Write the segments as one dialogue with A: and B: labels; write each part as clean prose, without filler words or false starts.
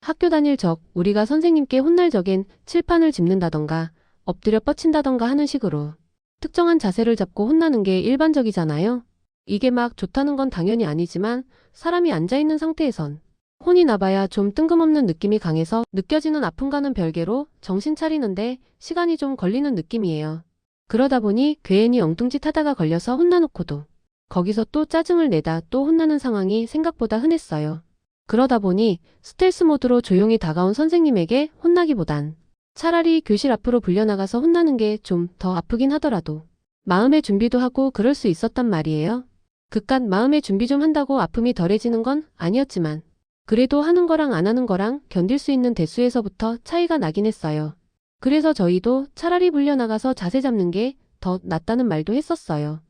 A: 학교 다닐 적 우리가 선생님께 혼날 적엔 칠판을 짚는다던가 엎드려 뻗친다던가 하는 식으로 특정한 자세를 잡고 혼나는 게 일반적이잖아요. 이게 막 좋다는 건 당연히 아니지만 사람이 앉아있는 상태에선 혼이 나봐야 좀 뜬금없는 느낌이 강해서 느껴지는 아픔과는 별개로 정신 차리는데 시간이 좀 걸리는 느낌이에요. 그러다 보니 괜히 엉뚱짓 하다가 걸려서 혼나놓고도 거기서 또 짜증을 내다 또 혼나는 상황이 생각보다 흔했어요. 그러다 보니 스텔스 모드로 조용히 다가온 선생님에게 혼나기보단 차라리 교실 앞으로 불려나가서 혼나는 게 좀 더 아프긴 하더라도 마음의 준비도 하고 그럴 수 있었단 말이에요. 그깟 마음의 준비 좀 한다고 아픔이 덜해지는 건 아니었지만 그래도 하는 거랑 안 하는 거랑 견딜 수 있는 대수에서부터 차이가 나긴 했어요. 그래서 저희도 차라리 불려나가서 자세 잡는 게 더 낫다는 말도 했었어요.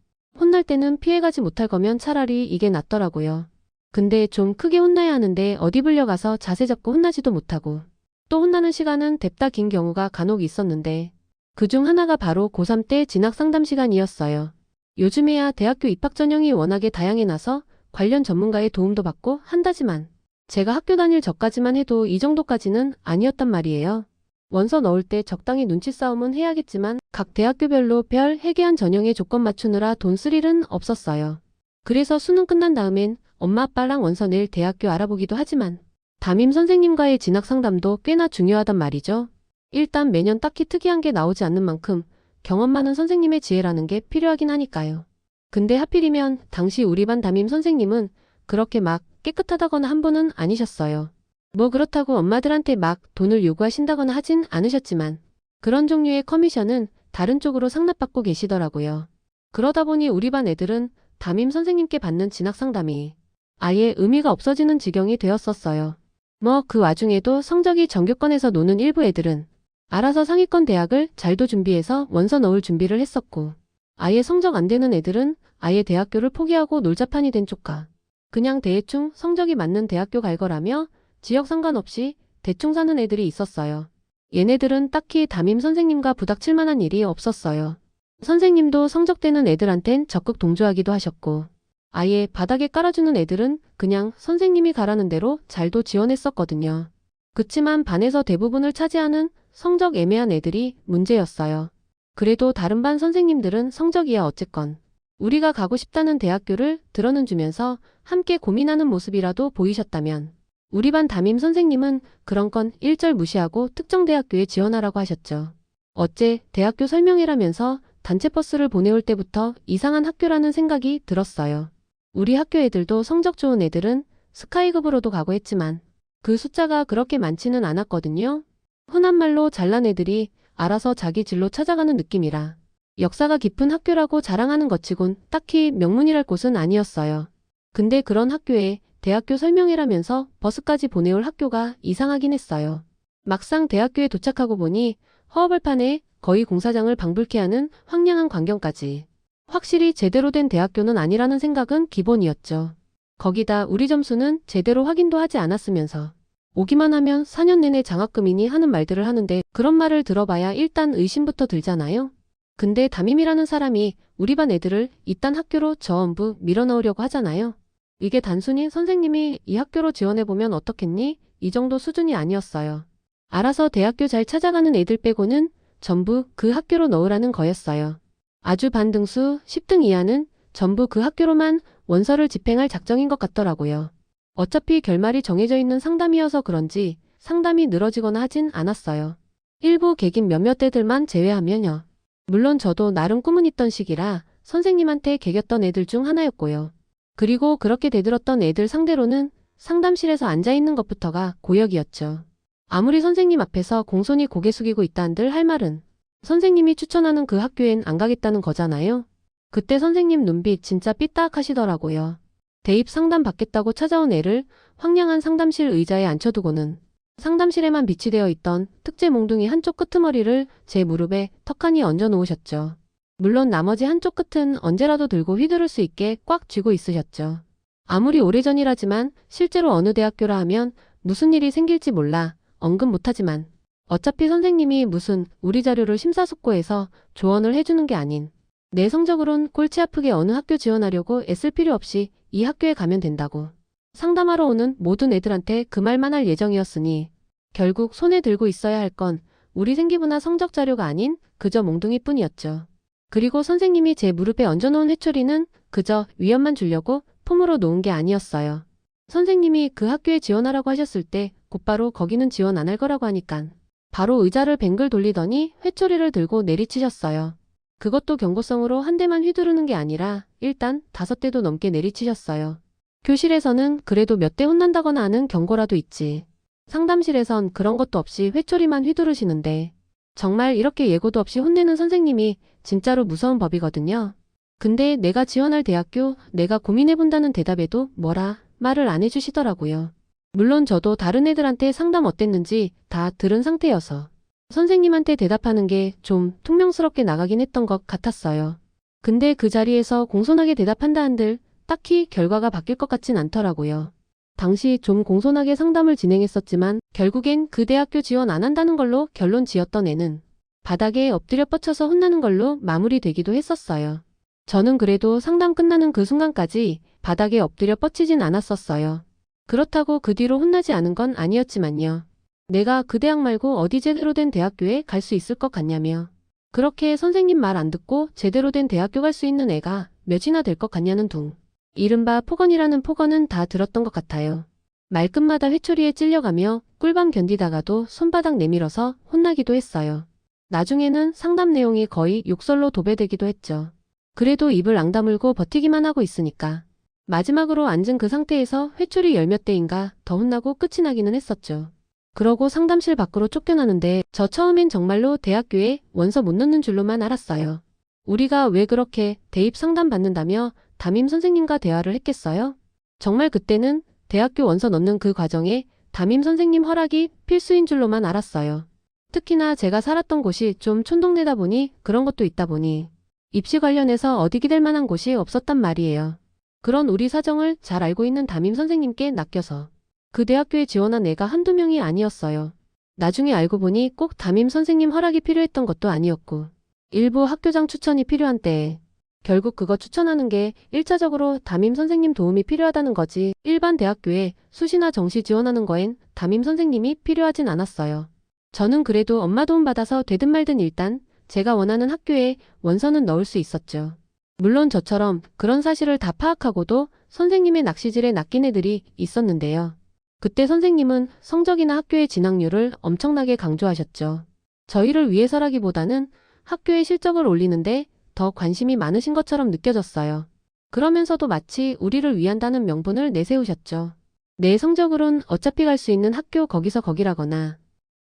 A: 혼날 때는 피해가지 못할 거면 차라리 이게 낫더라고요. 근데 좀 크게 혼나야 하는데 어디 불려가서 자세 잡고 혼나지도 못하고 또 혼나는 시간은 뎁다 긴 경우가 간혹 있었는데 그중 하나가 바로 고3 때 진학상담 시간이었어요. 요즘에야 대학교 입학 전형이 워낙에 다양해놔서 관련 전문가의 도움도 받고 한다지만 제가 학교 다닐 적까지만 해도 이 정도까지는 아니었단 말이에요. 원서 넣을 때 적당히 눈치 싸움은 해야겠지만 각 대학교별로 별 해계한 전형에 조건 맞추느라 돈 쓸 일은 없었어요. 그래서 수능 끝난 다음엔 엄마 아빠랑 원서 낼 대학교 알아보기도 하지만 담임 선생님과의 진학 상담도 꽤나 중요하단 말이죠. 일단 매년 딱히 특이한 게 나오지 않는 만큼 경험 많은 선생님의 지혜라는 게 필요하긴 하니까요. 근데 하필이면 당시 우리 반 담임 선생님은 그렇게 막 깨끗하다거나 한 분은 아니셨어요. 뭐 그렇다고 엄마들한테 막 돈을 요구하신다거나 하진 않으셨지만 그런 종류의 커미션은 다른 쪽으로 상납받고 계시더라고요. 그러다 보니 우리 반 애들은 담임 선생님께 받는 진학 상담이 아예 의미가 없어지는 지경이 되었었어요. 뭐 그 와중에도 성적이 정규권에서 노는 일부 애들은 알아서 상위권 대학을 잘도 준비해서 원서 넣을 준비를 했었고 아예 성적 안 되는 애들은 아예 대학교를 포기하고 놀자판이 된 쪽과 그냥 대충 성적이 맞는 대학교 갈 거라며 지역 상관없이 대충 사는 애들이 있었어요. 얘네들은 딱히 담임 선생님과 부닥칠 만한 일이 없었어요. 선생님도 성적되는 애들한텐 적극 동조하기도 하셨고 아예 바닥에 깔아주는 애들은 그냥 선생님이 가라는 대로 잘도 지원했었거든요. 그치만 반에서 대부분을 차지하는 성적 애매한 애들이 문제였어요. 그래도 다른 반 선생님들은 성적이야 어쨌건 우리가 가고 싶다는 대학교를 들어는 주면서 함께 고민하는 모습이라도 보이셨다면 우리 반 담임 선생님은 그런 건 일절 무시하고 특정 대학교에 지원하라고 하셨죠. 어째 대학교 설명회라면서 단체 버스를 보내올 때부터 이상한 학교라는 생각이 들었어요. 우리 학교 애들도 성적 좋은 애들은 스카이급으로도 가고 했지만 그 숫자가 그렇게 많지는 않았거든요. 흔한 말로 잘난 애들이 알아서 자기 진로 찾아가는 느낌이라 역사가 깊은 학교라고 자랑하는 것치곤 딱히 명문이랄 곳은 아니었어요. 근데 그런 학교에 대학교 설명회라면서 버스까지 보내올 학교가 이상하긴 했어요. 막상 대학교에 도착하고 보니 허허벌판에 거의 공사장을 방불케 하는 황량한 광경까지. 확실히 제대로 된 대학교는 아니라는 생각은 기본이었죠. 거기다 우리 점수는 제대로 확인도 하지 않았으면서 오기만 하면 4년 내내 장학금이니 하는 말들을 하는데 그런 말을 들어봐야 일단 의심부터 들잖아요. 근데 담임이라는 사람이 우리 반 애들을 이딴 학교로 전부 밀어넣으려고 하잖아요. 이게 단순히 선생님이 이 학교로 지원해보면 어떻겠니? 이 정도 수준이 아니었어요. 알아서 대학교 잘 찾아가는 애들 빼고는 전부 그 학교로 넣으라는 거였어요. 아주 반등수 10등 이하는 전부 그 학교로만 원서를 집행할 작정인 것 같더라고요. 어차피 결말이 정해져 있는 상담이어서 그런지 상담이 늘어지거나 하진 않았어요. 일부 개긴 몇몇 애들만 제외하면요. 물론 저도 나름 꿈은 있던 시기라 선생님한테 개겼던 애들 중 하나였고요. 그리고 그렇게 대들었던 애들 상대로는 상담실에서 앉아있는 것부터가 고역이었죠. 아무리 선생님 앞에서 공손히 고개 숙이고 있다 한들 할 말은 선생님이 추천하는 그 학교엔 안 가겠다는 거잖아요. 그때 선생님 눈빛 진짜 삐딱하시더라고요. 대입 상담 받겠다고 찾아온 애를 황량한 상담실 의자에 앉혀두고는 상담실에만 비치되어 있던 특제 몽둥이 한쪽 끄트머리를 제 무릎에 턱하니 얹어 놓으셨죠. 물론 나머지 한쪽 끝은 언제라도 들고 휘두를 수 있게 꽉 쥐고 있으셨죠. 아무리 오래전이라지만 실제로 어느 대학교라 하면 무슨 일이 생길지 몰라 언급 못하지만 어차피 선생님이 무슨 우리 자료를 심사숙고해서 조언을 해주는 게 아닌 내 성적으론 꼴찌 아프게 어느 학교 지원하려고 애쓸 필요 없이 이 학교에 가면 된다고 상담하러 오는 모든 애들한테 그 말만 할 예정이었으니 결국 손에 들고 있어야 할 건 우리 생기부나 성적 자료가 아닌 그저 몽둥이뿐이었죠. 그리고 선생님이 제 무릎에 얹어놓은 회초리는 그저 위험만 주려고 폼으로 놓은 게 아니었어요. 선생님이 그 학교에 지원하라고 하셨을 때 곧바로 거기는 지원 안 할 거라고 하니깐 바로 의자를 뱅글 돌리더니 회초리를 들고 내리치셨어요. 그것도 경고성으로 한 대만 휘두르는 게 아니라 일단 5대도 넘게 내리치셨어요. 교실에서는 그래도 몇 대 혼난다거나 하는 경고라도 있지. 상담실에선 그런 것도 없이 회초리만 휘두르시는데 정말 이렇게 예고도 없이 혼내는 선생님이 진짜로 무서운 법이거든요. 근데 내가 지원할 대학교, 내가 고민해본다는 대답에도 뭐라 말을 안 해주시더라고요. 물론 저도 다른 애들한테 상담 어땠는지 다 들은 상태여서 선생님한테 대답하는 게 좀 퉁명스럽게 나가긴 했던 것 같았어요. 근데 그 자리에서 공손하게 대답한다 한들 딱히 결과가 바뀔 것 같진 않더라고요. 당시 좀 공손하게 상담을 진행했었지만 결국엔 그 대학교 지원 안 한다는 걸로 결론 지었던 애는 바닥에 엎드려 뻗쳐서 혼나는 걸로 마무리되기도 했었어요. 저는 그래도 상담 끝나는 그 순간까지 바닥에 엎드려 뻗치진 않았었어요. 그렇다고 그 뒤로 혼나지 않은 건 아니었지만요. 내가 그 대학 말고 어디 제대로 된 대학교에 갈 수 있을 것 같냐며. 그렇게 선생님 말 안 듣고 제대로 된 대학교 갈 수 있는 애가 몇이나 될 것 같냐는 둥. 이른바 폭언이라는 폭언은 다 들었던 것 같아요. 말끝마다 회초리에 찔려가며 꿀밤 견디다가도 손바닥 내밀어서 혼나기도 했어요. 나중에는 상담 내용이 거의 욕설로 도배되기도 했죠. 그래도 입을 앙다물고 버티기만 하고 있으니까. 마지막으로 앉은 그 상태에서 회초리 열몇 대인가 더 혼나고 끝이 나기는 했었죠. 그러고 상담실 밖으로 쫓겨나는데 저 처음엔 정말로 대학교에 원서 못 넣는 줄로만 알았어요. 우리가 왜 그렇게 대입 상담 받는다며 담임 선생님과 대화를 했겠어요? 정말 그때는 대학교 원서 넣는 그 과정에 담임 선생님 허락이 필수인 줄로만 알았어요. 특히나 제가 살았던 곳이 좀 촌동네다 보니 그런 것도 있다 보니 입시 관련해서 어디 기댈 만한 곳이 없었단 말이에요. 그런 우리 사정을 잘 알고 있는 담임 선생님께 낚여서 그 대학교에 지원한 애가 한두 명이 아니었어요. 나중에 알고 보니 꼭 담임 선생님 허락이 필요했던 것도 아니었고 일부 학교장 추천이 필요한 때에 결국 그거 추천하는 게 1차적으로 담임 선생님 도움이 필요하다는 거지 일반 대학교에 수시나 정시 지원하는 거엔 담임 선생님이 필요하진 않았어요. 저는 그래도 엄마 도움 받아서 되든 말든 일단 제가 원하는 학교에 원서는 넣을 수 있었죠. 물론 저처럼 그런 사실을 다 파악하고도 선생님의 낚시질에 낚인 애들이 있었는데요. 그때 선생님은 성적이나 학교의 진학률을 엄청나게 강조하셨죠. 저희를 위해서라기보다는 학교의 실적을 올리는데 더 관심이 많으신 것처럼 느껴졌어요. 그러면서도 마치 우리를 위한다는 명분을 내세우셨죠. 내 성적으론 어차피 갈 수 있는 학교 거기서 거기라거나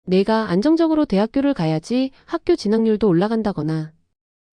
A: 내가 안정적으로 대학교를 가야지 학교 진학률도 올라간다거나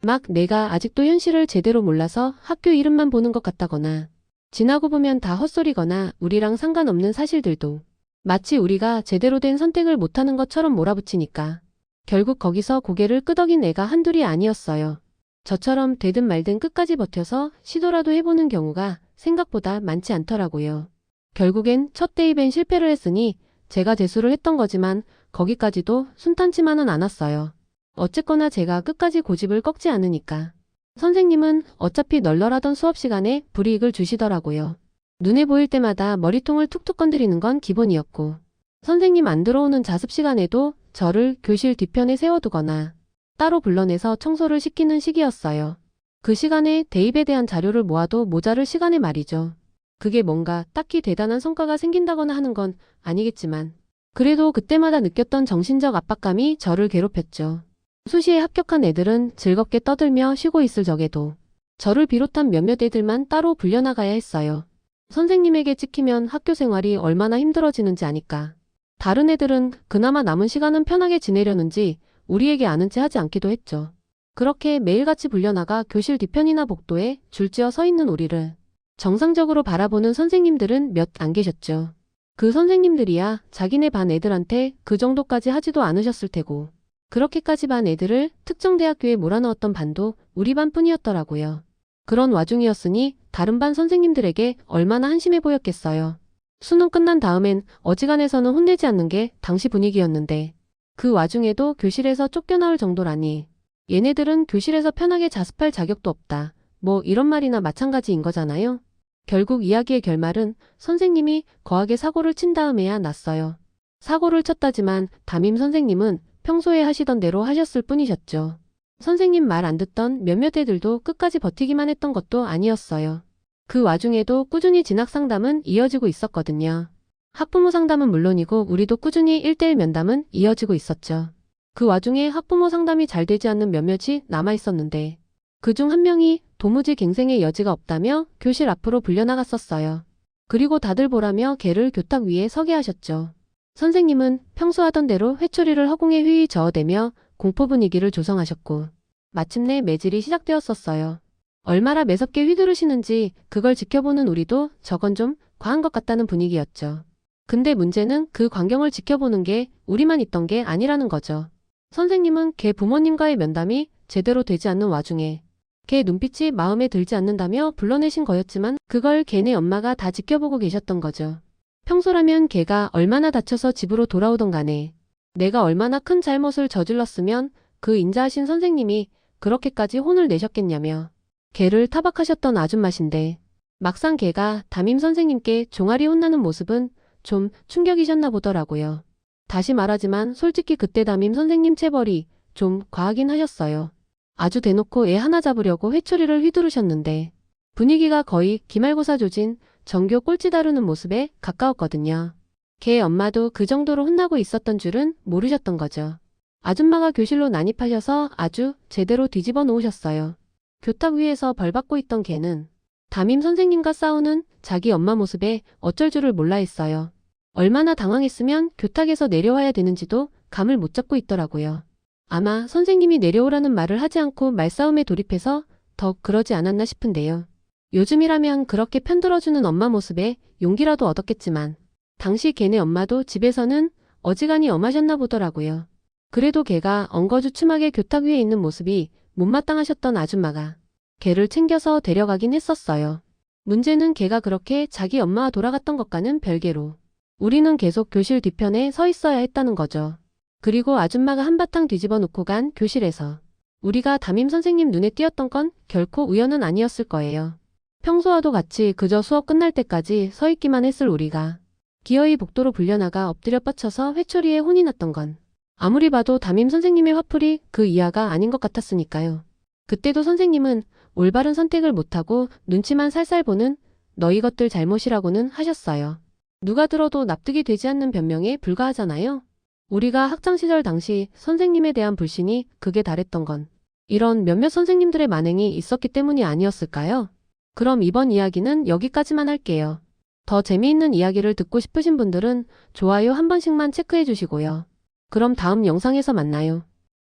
A: 막 내가 아직도 현실을 제대로 몰라서 학교 이름만 보는 것 같다거나 지나고 보면 다 헛소리거나 우리랑 상관없는 사실들도 마치 우리가 제대로 된 선택을 못하는 것처럼 몰아붙이니까 결국 거기서 고개를 끄덕인 애가 한둘이 아니었어요. 저처럼 되든 말든 끝까지 버텨서 시도라도 해보는 경우가 생각보다 많지 않더라고요. 결국엔 첫 대입엔 실패를 했으니 제가 재수를 했던 거지만 거기까지도 순탄치만은 않았어요. 어쨌거나 제가 끝까지 고집을 꺾지 않으니까. 선생님은 어차피 널널하던 수업 시간에 불이익을 주시더라고요. 눈에 보일 때마다 머리통을 툭툭 건드리는 건 기본이었고 선생님 안 들어오는 자습 시간에도 저를 교실 뒤편에 세워두거나 따로 불러내서 청소를 시키는 시기였어요. 그 시간에 대입에 대한 자료를 모아도 모자를 시간에 말이죠. 그게 뭔가 딱히 대단한 성과가 생긴다거나 하는 건 아니겠지만 그래도 그때마다 느꼈던 정신적 압박감이 저를 괴롭혔죠. 수시에 합격한 애들은 즐겁게 떠들며 쉬고 있을 적에도 저를 비롯한 몇몇 애들만 따로 불려나가야 했어요. 선생님에게 찍히면 학교 생활이 얼마나 힘들어지는지 아니까. 다른 애들은 그나마 남은 시간은 편하게 지내려는지 우리에게 아는 체 하지 않기도 했죠. 그렇게 매일같이 불려나가 교실 뒤편이나 복도에 줄지어 서 있는 우리를 정상적으로 바라보는 선생님들은 몇 안 계셨죠. 그 선생님들이야 자기네 반 애들한테 그 정도까지 하지도 않으셨을 테고 그렇게까지 반 애들을 특정 대학교에 몰아넣었던 반도 우리 반뿐이었더라고요. 그런 와중이었으니 다른 반 선생님들에게 얼마나 한심해 보였겠어요. 수능 끝난 다음엔 어지간해서는 혼내지 않는 게 당시 분위기였는데 그 와중에도 교실에서 쫓겨나올 정도라니 얘네들은 교실에서 편하게 자습할 자격도 없다. 뭐 이런 말이나 마찬가지인 거잖아요. 결국 이야기의 결말은 선생님이 거하게 사고를 친 다음에야 났어요. 사고를 쳤다지만 담임 선생님은 평소에 하시던 대로 하셨을 뿐이셨죠. 선생님 말 안 듣던 몇몇 애들도 끝까지 버티기만 했던 것도 아니었어요. 그 와중에도 꾸준히 진학 상담은 이어지고 있었거든요. 학부모 상담은 물론이고 우리도 꾸준히 1대1 면담은 이어지고 있었죠. 그 와중에 학부모 상담이 잘 되지 않는 몇몇이 남아 있었는데 그중 한 명이 도무지 갱생의 여지가 없다며 교실 앞으로 불려나갔었어요. 그리고 다들 보라며 걔를 교탁 위에 서게 하셨죠. 선생님은 평소 하던 대로 회초리를 허공에 휘휘 저어대며 공포 분위기를 조성하셨고 마침내 매질이 시작되었었어요. 얼마나 매섭게 휘두르시는지 그걸 지켜보는 우리도 저건 좀 과한 것 같다는 분위기였죠. 근데 문제는 그 광경을 지켜보는 게 우리만 있던 게 아니라는 거죠. 선생님은 걔 부모님과의 면담이 제대로 되지 않는 와중에 걔 눈빛이 마음에 들지 않는다며 불러내신 거였지만 그걸 걔네 엄마가 다 지켜보고 계셨던 거죠. 평소라면 걔가 얼마나 다쳐서 집으로 돌아오던 간에 내가 얼마나 큰 잘못을 저질렀으면 그 인자하신 선생님이 그렇게까지 혼을 내셨겠냐며 걔를 타박하셨던 아줌마신데 막상 걔가 담임 선생님께 종아리 혼나는 모습은 좀 충격이셨나 보더라고요. 다시 말하지만 솔직히 그때 담임 선생님 체벌이 좀 과하긴 하셨어요. 아주 대놓고 애 하나 잡으려고 회초리를 휘두르셨는데 분위기가 거의 기말고사 조진 전교 꼴찌 다루는 모습에 가까웠거든요. 걔 엄마도 그 정도로 혼나고 있었던 줄은 모르셨던 거죠. 아줌마가 교실로 난입하셔서 아주 제대로 뒤집어 놓으셨어요. 교탁 위에서 벌받고 있던 걔는 담임 선생님과 싸우는 자기 엄마 모습에 어쩔 줄을 몰라 했어요. 얼마나 당황했으면 교탁에서 내려와야 되는지도 감을 못 잡고 있더라고요. 아마 선생님이 내려오라는 말을 하지 않고 말싸움에 돌입해서 더 그러지 않았나 싶은데요. 요즘이라면 그렇게 편들어주는 엄마 모습에 용기라도 얻었겠지만 당시 걔네 엄마도 집에서는 어지간히 엄하셨나 보더라고요. 그래도 걔가 엉거주춤하게 교탁 위에 있는 모습이 못마땅하셨던 아줌마가 걔를 챙겨서 데려가긴 했었어요. 문제는 걔가 그렇게 자기 엄마와 돌아갔던 것과는 별개로 우리는 계속 교실 뒤편에 서 있어야 했다는 거죠. 그리고 아줌마가 한바탕 뒤집어 놓고 간 교실에서 우리가 담임 선생님 눈에 띄었던 건 결코 우연은 아니었을 거예요. 평소와도 같이 그저 수업 끝날 때까지 서 있기만 했을 우리가 기어이 복도로 불려나가 엎드려 뻗쳐서 회초리에 혼이 났던 건 아무리 봐도 담임 선생님의 화풀이 그 이하가 아닌 것 같았으니까요. 그때도 선생님은 올바른 선택을 못하고 눈치만 살살 보는 너 이것들 잘못이라고는 하셨어요. 누가 들어도 납득이 되지 않는 변명에 불과하잖아요. 우리가 학창시절 당시 선생님에 대한 불신이 극에 달했던 건 이런 몇몇 선생님들의 만행이 있었기 때문이 아니었을까요? 그럼 이번 이야기는 여기까지만 할게요. 더 재미있는 이야기를 듣고 싶으신 분들은 좋아요 한 번씩만 체크해 주시고요. 그럼 다음 영상에서 만나요.